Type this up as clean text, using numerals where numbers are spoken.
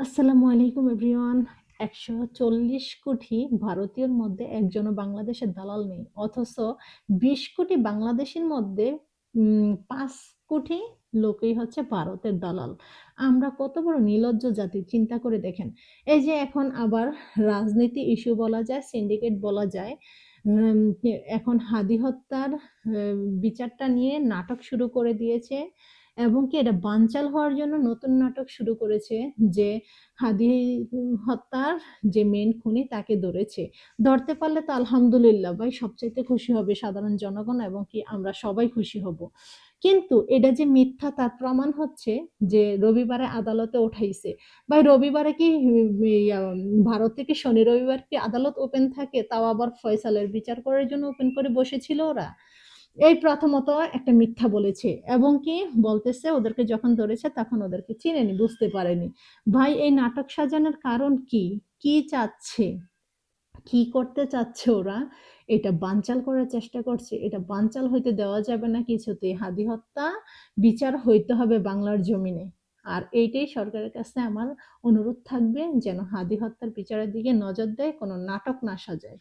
আসসালামু আলাইকুম এভরিওয়ান। ১৪০ কোটি ভারতীয়র মধ্যে একজনও বাংলাদেশের দালাল নেই, অথচ ২০ কোটি বাংলাদেশের মধ্যে ৫ কোটি লোকই হচ্ছে ভারতের দালাল। আমরা কত বড় নির্লজ্জ জাতি, চিন্তা করে দেখেন। এই যে এখন আবার রাজনীতি ইস্যু বলা যায়, সিন্ডিকেট বলা যায়। উম, এখন হাদি হত্যার বিচারটা নিয়ে নাটক শুরু করে দিয়েছে, এবং কি এটা বানচাল হওয়ার জন্য নতুন নাটক শুরু করেছে যে হাদি হত্যার যে মেন খুনি তাকে ধরেছে। ধরতে পারলে তো আলহামদুলিল্লাহ ভাই, সবচাইতে খুশি হবে সাধারণ জনগণ, এবং কি আমরা সবাই খুশি হব। কিন্তু এটা যে মিথ্যা তার প্রমাণ হচ্ছে যে রবিবারে আদালতে উঠাইছে। ভাই রবিবারে কি ভারত থেকে শনি রবিবার কি আদালত ওপেন থাকে? তাও আবার ফয়সালের বিচার করার জন্য ওপেন করে বসেছিল ওরা। এই প্রথমত একটা মিথ্যা বলেছে, এবং কি বলতেছে ওদেরকে যখন ধরেছে তখন ওদেরকে চিনেনি, বুঝতে পারেনি। ভাই এই নাটক সাজানোর কারণ কি? কি চাচ্ছে? কি করতে চাচ্ছে ওরা? এটা বানচাল করার চেষ্টা করছে। এটা বানচাল হইতে দেওয়া যাবে না কিছুতেই। হাদি হত্যা বিচার হইতে হবে বাংলার জমিনে। আর এইটাই সরকারের কাছে আমার অনুরোধ থাকবে, যেন হাদি হত্যার বিচারের দিকে নজর দেয়, কোনো নাটক না সাজায়।